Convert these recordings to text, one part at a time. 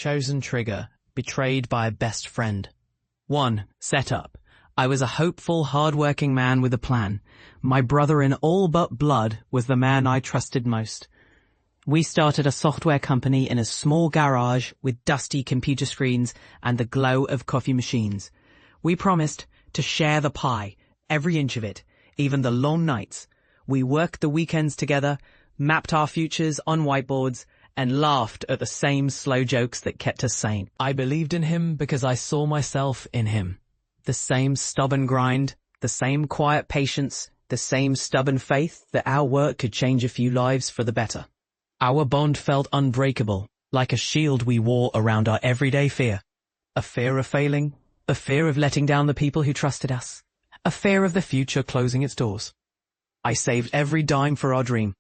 Chosen trigger. Betrayed by a best friend. 1. Setup. I was a hopeful, hard-working man with a plan. My brother in all but blood was the man I trusted most. We started a software company in a small garage with dusty computer screens and the glow of coffee machines. We promised to share the pie, every inch of it, even the long nights. We worked the weekends together, mapped our futures on whiteboards, and laughed at the same slow jokes that kept us sane. I believed in him because I saw myself in him. The same stubborn grind, the same quiet patience, the same stubborn faith that our work could change a few lives for the better. Our bond felt unbreakable, like a shield we wore around our everyday fear. A fear of failing, a fear of letting down the people who trusted us, a fear of the future closing its doors. I saved every dime for our dream.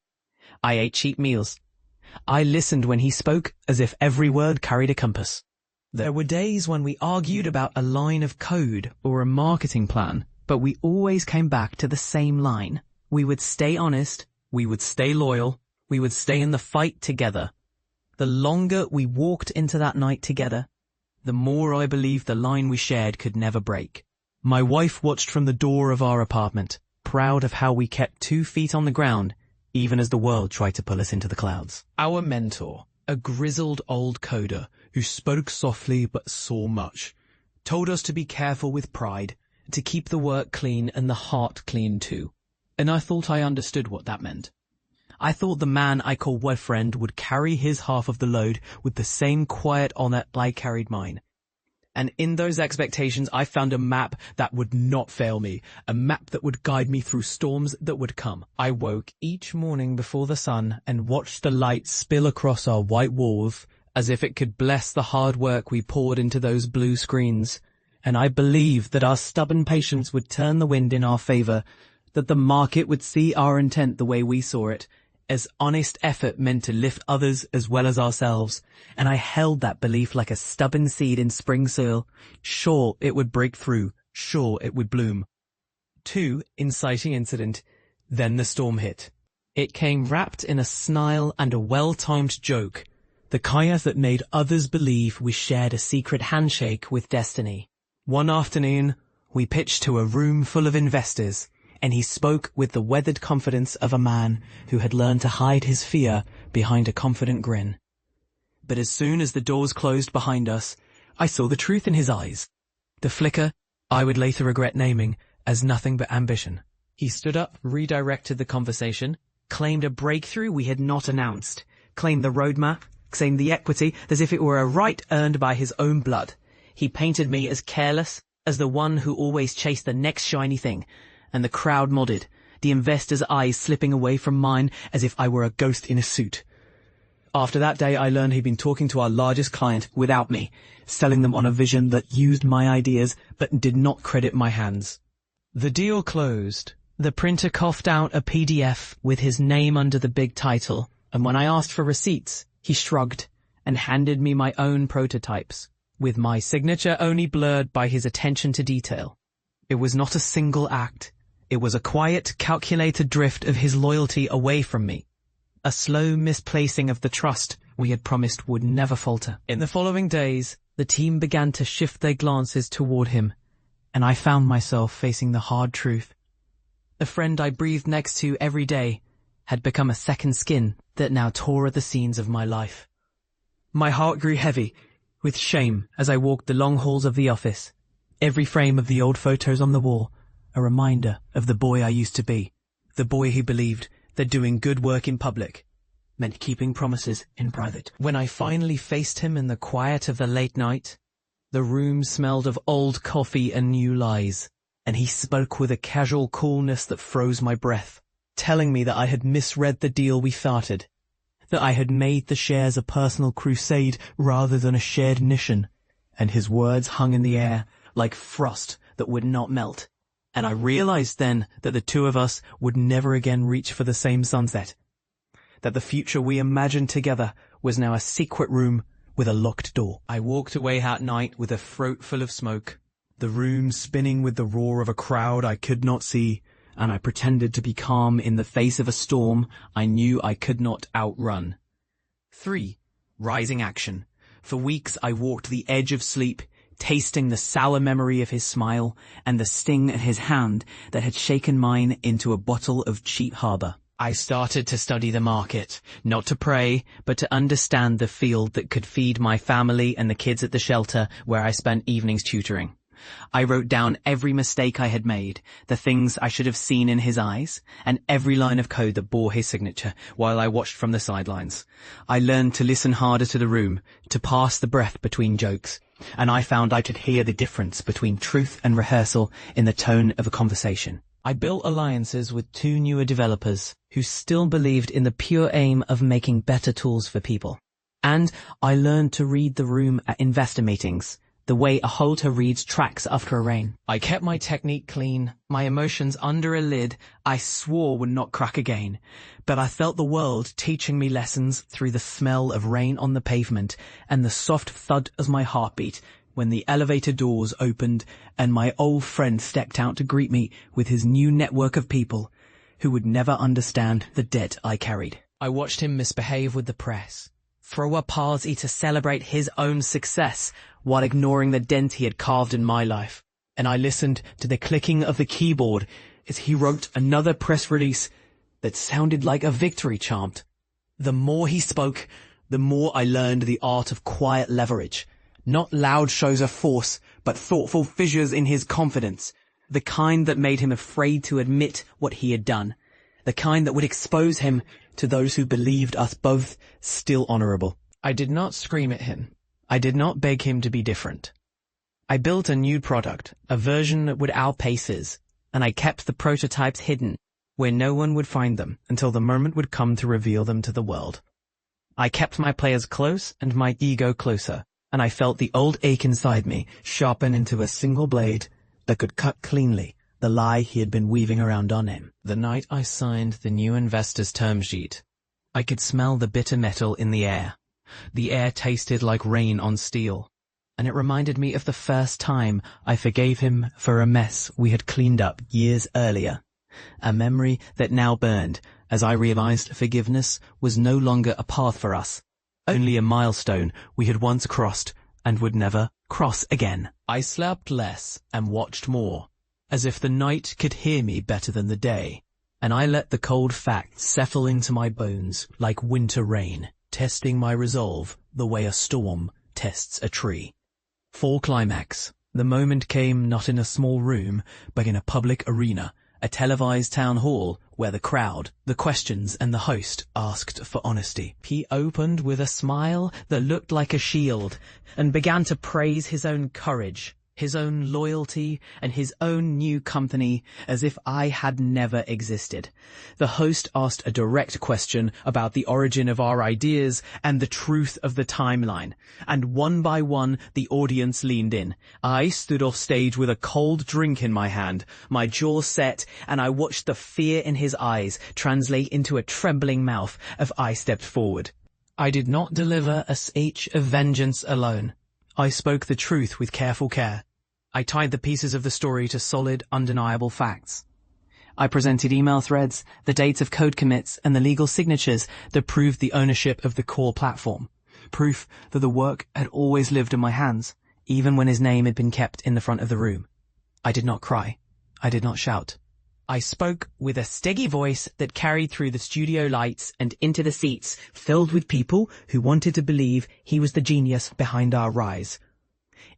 I ate cheap meals. I listened when he spoke as if every word carried a compass. There were days when we argued about a line of code or a marketing plan, but we always came back to the same line. We would stay honest, we would stay loyal, we would stay in the fight together. The longer we walked into that night together, the more I believed the line we shared could never break. My wife watched from the door of our apartment, proud of how we kept 2 feet on the ground, even as the world tried to pull us into the clouds. Our mentor, a grizzled old coder who spoke softly but saw much, told us to be careful with pride, to keep the work clean and the heart clean too. And I thought I understood what that meant. I thought the man I call boyfriend would carry his half of the load with the same quiet honor I carried mine. And in those expectations, I found a map that would not fail me, a map that would guide me through storms that would come. I woke each morning before the sun and watched the light spill across our white walls as if it could bless the hard work we poured into those blue screens. And I believed that our stubborn patience would turn the wind in our favor, that the market would see our intent the way we saw it, as honest effort meant to lift others as well as ourselves, and I held that belief like a stubborn seed in spring soil, sure it would break through, sure it would bloom. 2. Inciting incident. Then the storm hit. It came wrapped in a snarl and a well-timed joke, the kind that made others believe we shared a secret handshake with destiny. One afternoon, we pitched to a room full of investors, and he spoke with the weathered confidence of a man who had learned to hide his fear behind a confident grin. But as soon as the doors closed behind us, I saw the truth in his eyes. The flicker I would later regret naming as nothing but ambition. He stood up, redirected the conversation, claimed a breakthrough we had not announced, claimed the roadmap, claimed the equity as if it were a right earned by his own blood. He painted me as careless, as the one who always chased the next shiny thing, and the crowd nodded, the investors' eyes slipping away from mine as if I were a ghost in a suit. After that day, I learned he'd been talking to our largest client without me, selling them on a vision that used my ideas but did not credit my hands. The deal closed. The printer coughed out a PDF with his name under the big title, and when I asked for receipts, he shrugged and handed me my own prototypes, with my signature only blurred by his attention to detail. It was not a single act. It was a quiet, calculated drift of his loyalty away from me. A slow misplacing of the trust we had promised would never falter. In the following days, the team began to shift their glances toward him, and I found myself facing the hard truth. The friend I breathed next to every day had become a second skin that now tore at the seams of my life. My heart grew heavy with shame as I walked the long halls of the office. Every frame of the old photos on the wall, a reminder of the boy I used to be, the boy who believed that doing good work in public meant keeping promises in private. When I finally faced him in the quiet of the late night, the room smelled of old coffee and new lies, and he spoke with a casual coolness that froze my breath, telling me that I had misread the deal we started, that I had made the shares a personal crusade rather than a shared mission, and his words hung in the air like frost that would not melt. And I realized then that the two of us would never again reach for the same sunset, that the future we imagined together was now a secret room with a locked door. I walked away that night with a throat full of smoke, the room spinning with the roar of a crowd I could not see, and I pretended to be calm in the face of a storm I knew I could not outrun. 3. Rising action. For weeks I walked the edge of sleep, tasting the sour memory of his smile and the sting of his hand that had shaken mine into a bottle of cheap harbor. I started to study the market, not to pray, but to understand the field that could feed my family and the kids at the shelter where I spent evenings tutoring. I wrote down every mistake I had made, the things I should have seen in his eyes, and every line of code that bore his signature while I watched from the sidelines. I learned to listen harder to the room, to pass the breath between jokes, and I found I could hear the difference between truth and rehearsal in the tone of a conversation. I built alliances with 2 newer developers who still believed in the pure aim of making better tools for people. And I learned to read the room at investor meetings, the way a halter reads tracks after a rain. I kept my technique clean, my emotions under a lid I swore would not crack again, but I felt the world teaching me lessons through the smell of rain on the pavement and the soft thud of my heartbeat when the elevator doors opened and my old friend stepped out to greet me with his new network of people who would never understand the debt I carried. I watched him misbehave with the press, throw a party to celebrate his own success while ignoring the dent he had carved in my life. And I listened to the clicking of the keyboard as he wrote another press release that sounded like a victory chant. The more he spoke, the more I learned the art of quiet leverage. Not loud shows of force, but thoughtful fissures in his confidence. The kind that made him afraid to admit what he had done. The kind that would expose him to those who believed us both still honorable. I did not scream at him. I did not beg him to be different. I built a new product, a version that would outpace his, and I kept the prototypes hidden, where no one would find them until the moment would come to reveal them to the world. I kept my players close and my ego closer, and I felt the old ache inside me sharpen into a single blade that could cut cleanly the lie he had been weaving around on him. The night I signed the new investor's term sheet, I could smell the bitter metal in the air. The air tasted like rain on steel, and it reminded me of the first time I forgave him for a mess we had cleaned up years earlier. A memory that now burned as I realized forgiveness was no longer a path for us, only a milestone we had once crossed and would never cross again. I slept less and watched more, as if the night could hear me better than the day, and I let the cold facts settle into my bones like winter rain, testing my resolve the way a storm tests a tree. Full climax. The moment came not in a small room, but in a public arena, a televised town hall where the crowd, the questions, and the host asked for honesty. He opened with a smile that looked like a shield and began to praise his own courage, his own loyalty, and his own new company as if I had never existed. The host asked a direct question about the origin of our ideas and the truth of the timeline, and one by one the audience leaned in. I stood off stage with a cold drink in my hand, my jaw set, and I watched the fear in his eyes translate into a trembling mouth as I stepped forward. I did not deliver a speech of vengeance alone. I spoke the truth with careful care. I tied the pieces of the story to solid, undeniable facts. I presented email threads, the dates of code commits, and the legal signatures that proved the ownership of the core platform. Proof that the work had always lived in my hands, even when his name had been kept in the front of the room. I did not cry. I did not shout. I spoke with a steady voice that carried through the studio lights and into the seats filled with people who wanted to believe he was the genius behind our rise.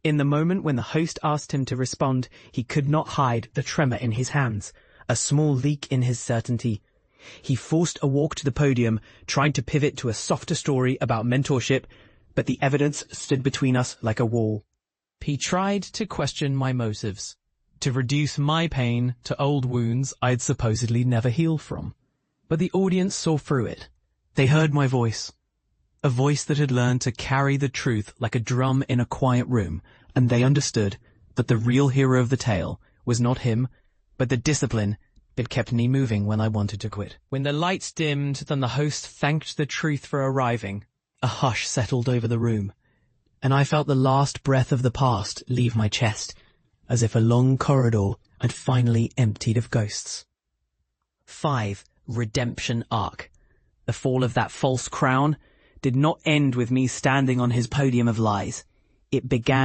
In the moment when the host asked him to respond, he could not hide the tremor in his hands, a small leak in his certainty. He forced a walk to the podium, trying to pivot to a softer story about mentorship, but the evidence stood between us like a wall. He tried to question my motives, to reduce my pain to old wounds I'd supposedly never healed from. But the audience saw through it. They heard my voice, a voice that had learned to carry the truth like a drum in a quiet room, and they understood that the real hero of the tale was not him, but the discipline that kept me moving when I wanted to quit. When the lights dimmed, then the host thanked the truth for arriving. A hush settled over the room, and I felt the last breath of the past leave my chest, as if a long corridor had finally emptied of ghosts. 5. Redemption Arc. The fall of that false crown. did not end with me standing on his podium of lies. It began